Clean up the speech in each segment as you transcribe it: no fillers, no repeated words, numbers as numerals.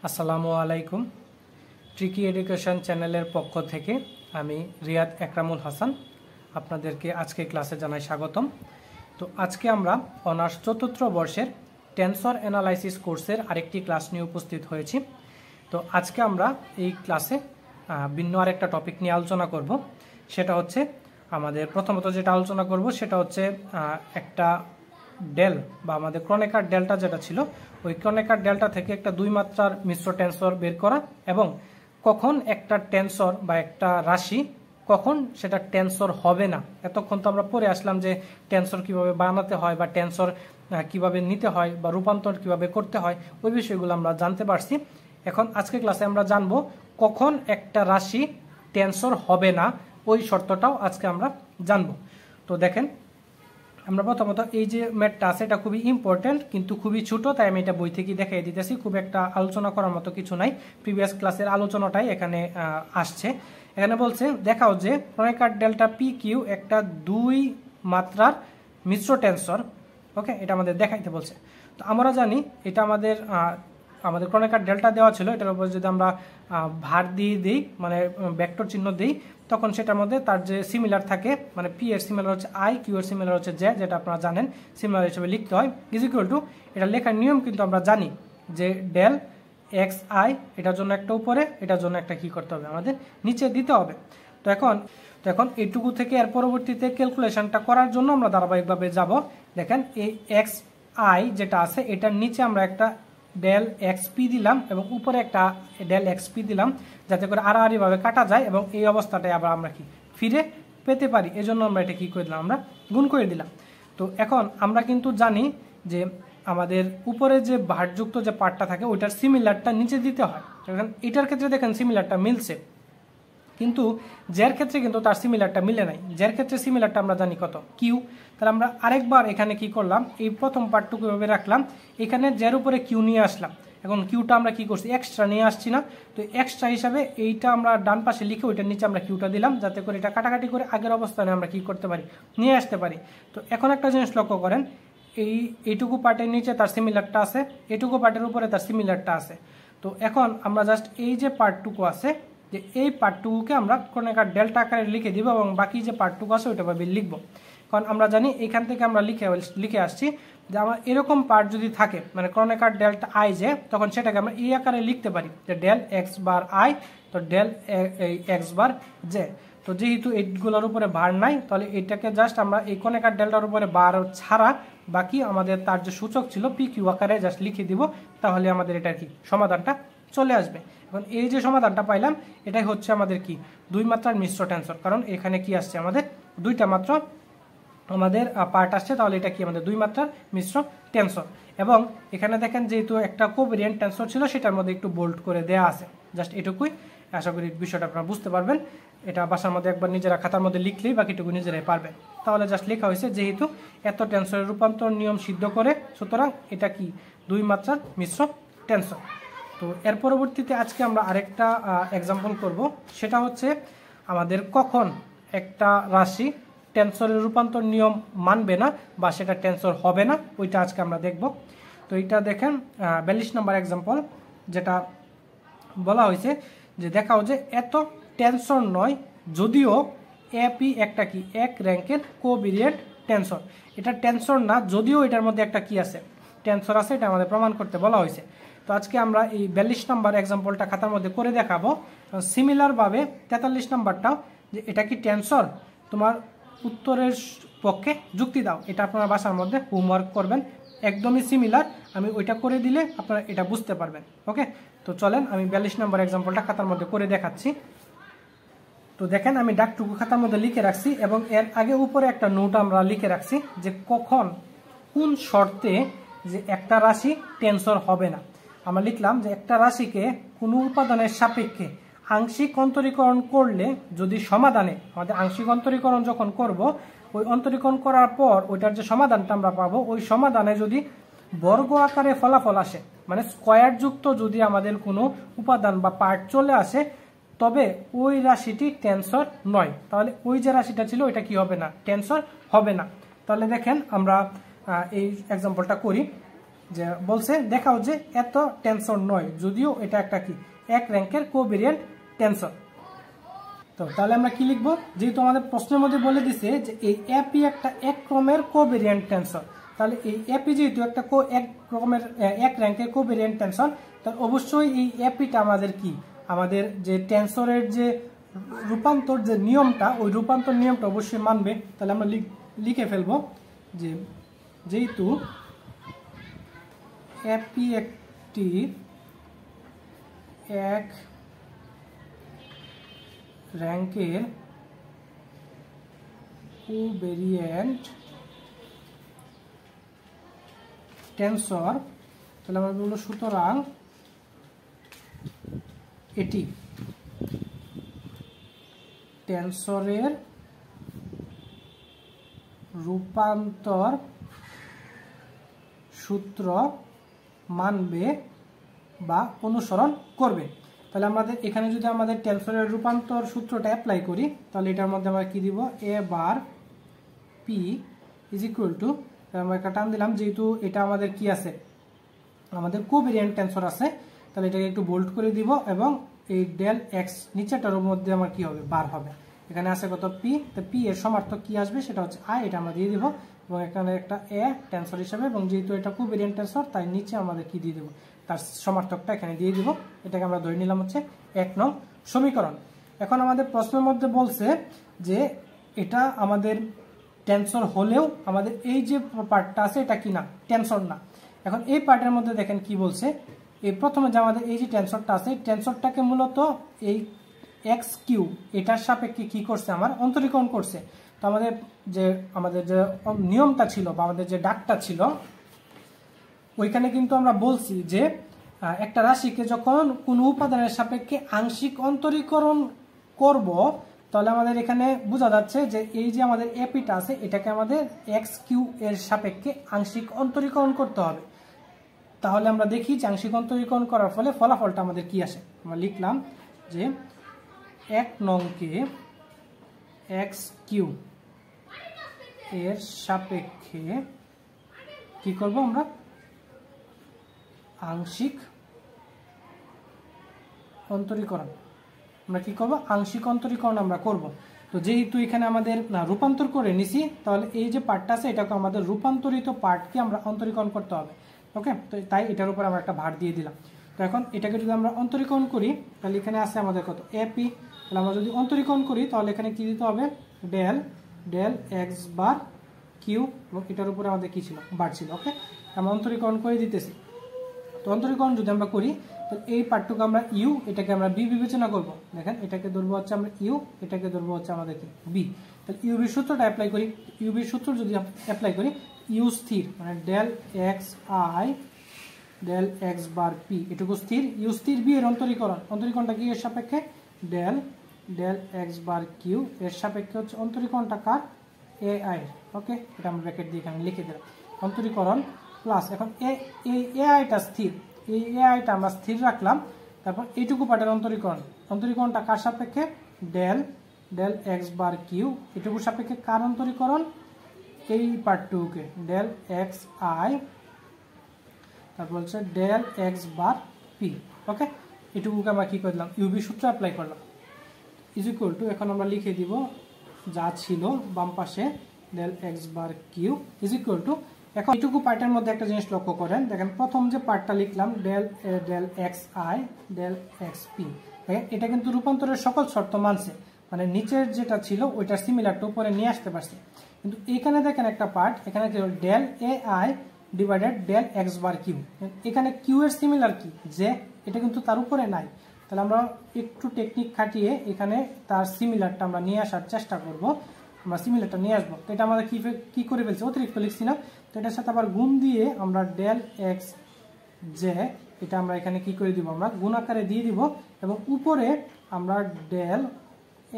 আসসালামু আলাইকুম। Tricky education চ্যানেলের পক্ষ থেকে আমি রিয়াদ একরামুল হাসান আপনাদেরকে আজকে ক্লাসে জানাই স্বাগতম। তো আজকে আমরা অনার্স চতুর্থ বর্ষের টেন্সর অ্যানালাইসিস কোর্সের আরেকটি ক্লাস নিয়ে উপস্থিত হয়েছি। তো আজকে আমরা এই ক্লাসে ভিন্ন আরেকটা টপিক নিয়ে আলোচনা করব। সেটা হচ্ছে আমাদের প্রথমত যেটা আলোচনা করব সেটা হচ্ছে একটা ডেল বা আমাদের ক্রনেকার ডেল্টা যেটা ছিল ওই ক্রনেকার ডেল্টা থেকে একটা দুই মাত্রার মিশ্র টেন্সর বের করা এবং কখন একটা টেন্সর বা একটা রাশি কখন সেটা টেন্সর হবে না। এতক্ষণ তো আমরা পড়ে আসলাম যে টেন্সর কিভাবে বানাতে হয় বা টেন্সর কিভাবে নিতে হয় বা রূপান্তর কিভাবে করতে হয়, ওই বিষয়গুলো আমরা জানতে পারছি। এখন আজকে ক্লাসে আমরা জানবো কখন একটা রাশি টেন্সর হবে না, ওই শর্তটাও আজকে আমরা জানবো। তো দেখেন, আমরা প্রথমত এই যে ম্যাথটা আছে এটা খুবই ইম্পর্টেন্ট কিন্তু খুবই ছোট, তাই আমি এটা বই থেকে দেখাই দিতেছি। খুব একটা আলোচনা করার মতো কিছু নাই, প্রিভিয়াস ক্লাসের আলোচনাটাই এখানে আসছে। এখানে বলছে দেখাও যে ক্রনেকার ডেল্টা পি কিউ একটা দুই মাত্রার মিশ্র টেন্সর। ওকে, এটা আমাদের দেখাইতে বলছে। তো আমরা জানি এটা আমাদের ক্রনেকার ডেল্টা দেওয়া ছিল, এটার উপর যদি আমরা ভার দিয়ে দিই মানে ভেক্টর চিহ্ন দিই তখন সেটার মধ্যে তার যে সিমিলার থাকে, মানে পি এর সিমিলার হচ্ছে আই, কিউ এর সিমিলার হচ্ছে জে, যেটা আপনারা জানেন সিমিলার হিসেবে লিখতে হয়, ইজ ইকুয়াল টু এটা লেখার নিয়ম কিন্তু আমরা জানি যে ডেল এক্স আই এটার জন্য একটা উপরে, এটার জন্য একটা কি করতে হবে আমাদের নিচে দিতে হবে। তো এখন এইটুকু থেকে এর পরবর্তীতে ক্যালকুলেশনটা করার জন্য আমরা ধারাবাহিকভাবে যাব। দেখেন এই এক্স আই যেটা আছে এটার নিচে আমরা একটা ডেল এক্স পি দিলাম এবং উপরে একটা ডেল এক্স পি দিলাম, যাতে করে আড়াআড়িভাবে কাটা যায় এবং এই অবস্থাটাই আবার আমরা কি ফিরে পেতে পারি। এজন্য আমরা এটা কি করে দিলাম, আমরা গুণ করে দিলাম। তো এখন আমরা কিন্তু জানি যে আমাদের উপরে যে ভারযুক্ত যে পার্টটা থাকে ওইটার সিমিলারটা নিচে দিতে হয়। এখন এটার ক্ষেত্রে দেখেন সিমিলারটা মিলছে, কিন্তু জের ক্ষেত্রে কিন্তু তার সিমিলারটা মিলে নাই। জের ক্ষেত্রে সিমিলারটা আমরা জানি কত, কিউ। তাহলে আমরা আরেকবার এখানে কি করলাম, এই প্রথম পার্টটুকু এভাবে রাখলাম, এখানে জের উপরে কিউ নিয়ে আসলাম। এখন কিউটা আমরা কি করছি, এক্সট্রা নিয়ে আসছি না, তো এক্সট্রা হিসাবে এইটা আমরা ডান পাশে লিখে ওইটার নিচে আমরা কিউটা দিলাম, যাতে করে এটা কাটাকাটি করে আগের অবস্থানে আমরা কি করতে পারি, নিয়ে আসতে পারি। তো এখন একটা জিনিস লক্ষ্য করেন, এইটুকু পার্টের নিচে তার সিমিলারটা আছে, এইটুকু পার্টের উপরে তার সিমিলারটা আছে। তো এখন আমরা জাস্ট এই যে পার্টটুকু আছে যে এই পার্টটুকুকে আমরা ক্রনেকার ডেল্টা আকারে লিখে দিব এবং বাকি যে পার্টটুকু আছে ওইটা ভাবে লিখবো। কারণ আমরা জানি এখান থেকে আমরা লিখে আসছি যে আমার এরকম পার্ট যদি থাকে মানে ক্রনেকার ডেল্টা আই যে, তখন সেটাকে আমরা এই আকারে লিখতে পারি যে ডেল এক্স বার আই, তো ডেল এক্স বার জে। তো যেহেতু এইগুলোর উপরে ভার নাই, তাহলে এটাকে জাস্ট আমরা এই ক্রনেকার ডেল্টার উপরে বার ছাড়া বাকি আমাদের তার যে সূচক ছিল পি কিউ আকারে জাস্ট লিখে দিব, তাহলে আমাদের এটা কি সমাধানটা চলে আসবে। এখন এই যে সমাধানটা পাইলাম এটাই হচ্ছে আমাদের কি দুই মাত্রার মিশ্র টেন্সর, কারণ এখানে কি আসছে আমাদের দুইটা মাত্র আমাদের পার্ট আসছে, তাহলে এটা কি আমাদের দুই মাত্রার মিশ্র টেন্সর। এবং এখানে দেখেন যেহেতু একটা কোভেরিয়েন্ট টেন্সর ছিল সেটার মধ্যে একটু বোল্ড করে দেয়া আছে, জাস্ট এটুকুই। আশা করি বিষয়টা আপনারা বুঝতে পারবেন। এটা বাসার মধ্যে একবার নিজেরা খাতার মধ্যে লিখলেই বাকিটুকু নিজেরাই পারবেন। তাহলে জাস্ট লেখা হয়েছে যেহেতু এত টেন্সরের রূপান্তর নিয়ম সিদ্ধ করে, সুতরাং এটা কি দুই মাত্রার মিশ্র টেন্সর। তো এর পরবর্তীতে আজকে আমরা আরেকটা এক্সাম্পল করব, সেটা হচ্ছে আমাদের কখন একটা রাশি টেন্সরের রূপান্তর নিয়ম মানবে না বা সেটা টেন্সর হবে না, ওইটা আজকে আমরা দেখব। তো এইটা দেখেন 42 নম্বর এক্সাম্পল, যেটা বলা হয়েছে যে দেখাও যে এত টেন্সর নয় যদিও এপি একটা কি এক র্যাঙ্কের কোভেরিয়েন্ট টেন্সর। এটা টেন্সর না যদিও এটার মধ্যে একটা কি আছে, টেন্সর আছে, এটা আমাদের প্রমাণ করতে বলা হয়েছে। তো আজকে আমরা এই 42 নম্বর এক্সাম্পলটা খাতার মধ্যে করে দেখাবো। সিমিলারভাবে 43 নম্বরটাও যে এটা কি টেন্সর, তোমার উত্তরের পক্ষে যুক্তি দাও। এটা আপনারা বাসার মধ্যে হোমওয়ার্ক করবেন, একদমই সিমিলার, আমি ওইটা করে দিলে আপনারা এটা বুঝতে পারবেন। ওকে, তো চলেন আমি 42 নম্বর এক্সাম্পলটা খাতার মধ্যে করে দেখাচ্ছি। তো দেখেন আমি ডাকটুকু খাতার মধ্যে লিখে রাখছি এবং এর আগে উপরে একটা নোট আমরা লিখে রাখছি যে কখন কোন শর্তে যে একটা রাশি টেন্সর হবে না। আমরা লিখলাম যে একটা রাশিকে কোনো উপাদানের সাপেক্ষে আংশিক অন্তরীকরণ করলে যদি সমাধানে আমাদের আংশিক অন্তরীকরণ যখন করব, ওই অন্তরীকরণ করার পর ওইটার যে সমাধানটা আমরা পাবো, ওই সমাধানে যদি বর্গ আকারে ফলাফল আসে মানে স্কয়ার যুক্ত যদি আমাদের কোনো উপাদান বা পার্ট চলে আসে, তবে ওই রাশিটি টেন্সর নয়। তাহলে ওই যে রাশিটা ছিল ওইটা কি হবে না, টেন্সর হবে না। তাহলে দেখেন আমরা এই এক্সাম্পলটা করি যে বলছে দেখাও যে এত টেনসর নয়, যদিও এটা একটা কি এক র্যাঙ্কের কোভেরিয়েন্ট টেনসর। তো তাহলে আমরা কি লিখবো, যেহেতু আমাদের প্রশ্নের মধ্যে বলে দিছে যে এই এপি একটা এক ক্রমের কোভেরিয়েন্ট টেনসর, তাহলে এই এপি যেহেতু একটা এক ক্রমের এক র্যাঙ্কের কোভেরিয়েন্ট টেনসর, তাহলে অবশ্যই এই এপিটা আমাদের কি আমাদের যে টেনসরের যে রূপান্তর যে নিয়মটা, ওই রূপান্তর নিয়মটা অবশ্যই মানবে। তাহলে আমরা লিখে ফেলবো যে যেহেতু এপি একটি এক র্যাঙ্কের কোভেরিয়েন্ট টেনসর, তাহলে আমরা বলবো সুতরাং এটি টেনসরের রূপান্তর সূত্র মানবে বা অনুসরণ করবে। তাহলে আমাদের এখানে যদি আমাদের টেনসরের রূপান্তর সূত্রটা অ্যাপ্লাই করি, তাহলে এটার মধ্যে আমরা কি দিব, এ বার পি ইজ ইকুয়াল টু, আমরা একটা টান দিলাম, যেহেতু এটা আমাদের কি আছে আমাদের কোভেরিয়েন্ট টেনসর আছে, তাহলে এটাকে একটু বোল্ড করে দিব এবং এই ডেল এক্স নিচেটার মধ্যে আমার কি হবে বার হবে। এখানে আছে কত পি, তো পি এর সমার্থক কি আসবে সেটা হচ্ছে আই, এটা আমরা দিয়ে দিব এবং এখানে একটা এ টেনসর হিসাবে, এবং যেহেতু এটা কোভেরিয়েন্ট টেনসর তাই নিচে আমাদের কি দিয়ে দেবো তার সমার্থকটা এখানে দিয়ে দিব। এটাকে আমরা ধরে নিলাম হচ্ছে 1 নং সমীকরণ। এখন আমাদের প্রশ্নের মধ্যে বলছে যে এটা আমাদের টেনসর হলেও আমাদের এই যে পার্টটা আছে এটা কি না টেনসর না। এখন এই পার্টের মধ্যে দেখেন কি বলছে, এই প্রথমে যে আমাদের এই যে টেনসরটা আছে, টেনসরটাকে মূলত এই এক্স কিউ এটার সাপেক্ষে কি করছে আমার অন্তরীকরণ করছে। তো আমাদের যে নিয়মটা ছিল বা আমাদের যে ডাকটা ছিল, ওইখানে কিন্তু আমরা বলছি যে একটা রাশিকে যখন কোন উপাদানের সাপেক্ষে আংশিক অন্তরীকরণ করব, তাহলে আমাদের এখানে বোঝা যাচ্ছে যে এই যে আমাদের এপিটা আছে এটাকে আমাদের এক্স কিউ এর সাপেক্ষে আংশিক অন্তরীকরণ করতে হবে। তাহলে আমরা দেখি যে আংশিক অন্তরীকরণ করার ফলে ফলাফলটা আমাদের কি আসে। আমরা লিখলাম যে 1 নংকে এক্স কিউ এর সাপেক্ষে কি করব আমরা আংশিক অন্তরীকরণ, আমরা কি করব আংশিক অন্তরীকরণ আমরা করব। তো যেহেতু এখানে আমাদের রূপান্তর করে নিছি, তাহলে এই যে পার্টটা আছে এটাকে আমাদের রূপান্তরিত পার্টকে আমরা অন্তরীকরণ করতে হবে। ওকে, তো তাই এটার উপর আমরা একটা ভার দিয়ে দিলাম। তো এখন এটাকে যদি আমরা অন্তরীকরণ করি, তাহলে এখানে আছে আমাদের কত এপি, তাহলে আমরা যদি অন্তরীকরণ করি তাহলে এখানে কি দিতে হবে del del x bar Q, এবং এটার উপরে আমাদের কি ছিল বার ছিল। ওকে, আমরা অন্তরীকরণ করে দিতেছি। তো অন্তরীকরণ যদি আমরা করি তাহলে এই পার্টটুকু আমরা ইউ, এটাকে আমরা বি বিবেচনা করব। দেখেন এটাকে ধরবো হচ্ছে আমরা ইউ, এটাকে ধরবো হচ্ছে আমাদের কি বি। তাহলে ইউবির সূত্রটা অ্যাপ্লাই করি, ইউবির সূত্র যদি অ্যাপ্লাই করি, ইউ স্থির মানে del x i del x bar p, এটুকু স্থির, ইউ স্থির বি এর অন্তরীকরণটা কি এর সাপেক্ষে del del x bar Q এর সাপেক্ষে হচ্ছে অন্তরীকরণটা কার এ আই। ওকে, এটা আমরা ব্র্যাকেট দিয়ে এখানে লিখে দিলাম অন্তরীকরণ প্লাস, এখন এই এ আইটা স্থির, এই এ আইটা আমরা স্থির রাখলাম। তারপর এইটুকু পার্টের অন্তরীকরণটা কার সাপেক্ষে del del x bar Q, এটুকু সাপেক্ষে কার অন্তরীকরণ এই পার্টটুকুকে ডেল এক্স আই, তারপর হচ্ছে ডেল এক্স বার পি। ওকে, এটুকুকে আমরা কি করলাম ইউবি সূত্র অ্যাপ্লাই করলাম ইজ ইকুয়াল টু, এখন আমরা লিখে দিব যা ছিল বাম পাশে del x bar q is equal to. এখন এইটুকু পার্টের মধ্যে একটা জিনিস লক্ষ্য করেন, দেখেন প্রথম যে পার্টটা লিখলাম del del x i del x p, এটা কিন্তু রূপান্তরের সকল শর্ত মানছে, মানে নিচের যেটা ছিল ওইটা সিমিলারটা উপরে নিয়ে আসতে পারছে। কিন্তু এখানে দেখেন একটা পার্ট, এখানে del a i divided del x bar q, এখানে কিউ এর সিমিলার কি যে এটা কিন্তু তার উপরে নাই। তাহলে আমরা একটু টেকনিক খাটিয়ে এখানে তার সিমিলারটা আমরা নিয়ে আসার চেষ্টা করব, আমরা সিমিলারটা নিয়ে আসবো। তো এটা আমাদের কি করে ফেলছি অতিরিক্ত লিখছি না, তো এটার সাথে আবার গুণ দিয়ে আমরা ডেল এক্স যে এটা আমরা এখানে কি করে দিব আমরা গুণ আকারে দিয়ে দিব, এবং উপরে আমরা ডেল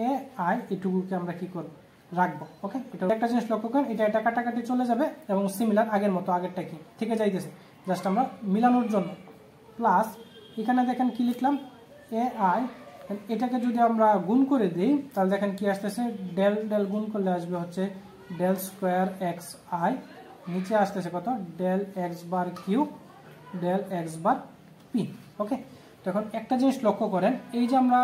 এ আই এটুকুকে আমরা কি করব রাখবো। ওকে, এটা একটা জিনিস লক্ষ্য করেন, এটা কাটাকাটি চলে যাবে এবং সিমিলার আগের মতো আগেরটা কি থেকে যাইতেছে, জাস্ট আমরা মিলানোর জন্য। প্লাস এখানে দেখেন কি লিখলাম এ আই, এটাকে যদি আমরা গুণ করে দিই তাহলে দেখেন কি আসতেছে ডেল ডেল গুণ করলে আসবে হচ্ছে ডেল স্কোয়ার এক্স আই, নিচে আসতেছে কত del x bar Q del x bar P. ওকে, তো এখন একটা জিনিস লক্ষ্য করেন, এই যে আমরা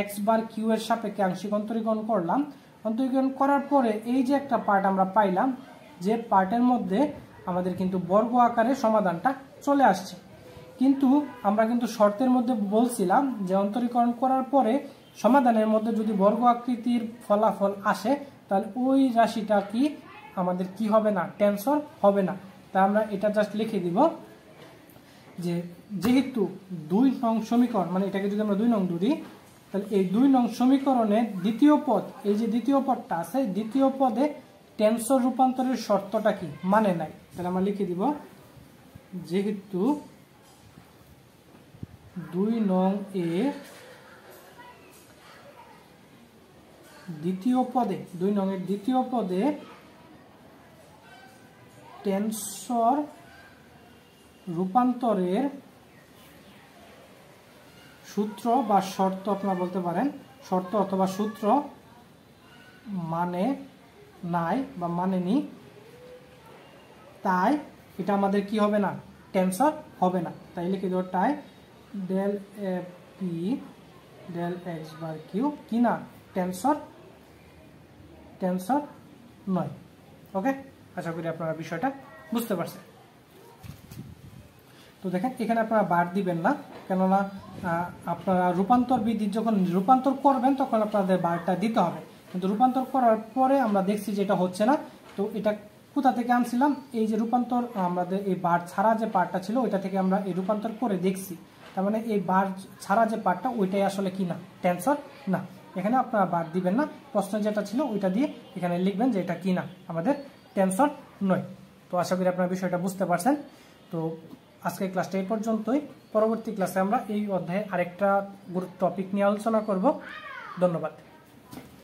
এক্স বার কিউ এর সাপেক্ষে আংশিক অন্তরীকরণ করলাম, অন্তরীকরণ করার পরে এই যে একটা পার্ট আমরা পাইলাম, যে পার্টের মধ্যে আমাদের কিন্তু বর্গ আকারে সমাধানটা চলে আসছে। কিন্তু আমরা কিন্তু শর্তের মধ্যে বলছিলাম যে অন্তরীকরণ করার পরে সমাধানের মধ্যে যদি বর্গ আকৃতির ফলাফল আসে তাহলে ওই রাশিটা কি আমাদের কি হবে না, টেনসর হবে না। তাই আমরা এটা জাস্ট লিখে দিব যে যেহেতু 2 নং সমীকরণ, মানে এটাকে যদি আমরা 2 নং ধরি, তাহলে এই 2 নং সমীকরণের দ্বিতীয় পদ, এই যে দ্বিতীয় পদটা আছে, দ্বিতীয় পদে টেনসর রূপান্তরের শর্তটা কি মানে নাই। তাহলে আমরা লিখে দিব যেহেতু 2 নং এ দ্বিতীয় পদে, 2 নং এর দ্বিতীয় পদে টেনসর রূপান্তরের সূত্র বা শর্ত আপনারা বলতে পারেন, শর্ত অথবা সূত্র মানে নাই বা মানেনি, তাই এটা আমাদের কি হবে না, টেনসর হবে না। তাই লিখে দেবো তাই del a p del x bar q কি না, টেনসর নয়। ওকে, আশা করি আপনারা বিষয়টা বুঝতে পারছেন। তো দেখেন এখানে আপনারা বার দিবেন না, কেননা আপনারা রূপান্তর বিধি যখন রূপান্তর করবেন তখন আপনাদের বারটা দিতে হবে, কিন্তু রূপান্তর করার পরে আমরা দেখছি যে এটা হচ্ছে না। তো এটা কোথা থেকে আনছিলাম, এই যে রূপান্তর আমাদের এই বার ছাড়া যে পার্টটা ছিল ওইটা থেকে আমরা এই রূপান্তর করে দেখছি। তার মানে এই বার ছাড়া যে পার্টটা ওইটাই আসলে কি না, টেনসর না। এখানে আপনারা বার দিবেন না, প্রশ্ন যেটা ছিল ওইটা দিয়ে এখানে লিখবেন যে এটা কি না, আমাদের টেনসর নয়। তো আশা করি আপনারা বিষয়টা বুঝতে পারছেন। তো আজকের ক্লাসটা এই পর্যন্তই। পরবর্তী ক্লাসে আমরা এই অধ্যায়ে আরেকটা গুরুত্ব টপিক নিয়ে আলোচনা করব। ধন্যবাদ।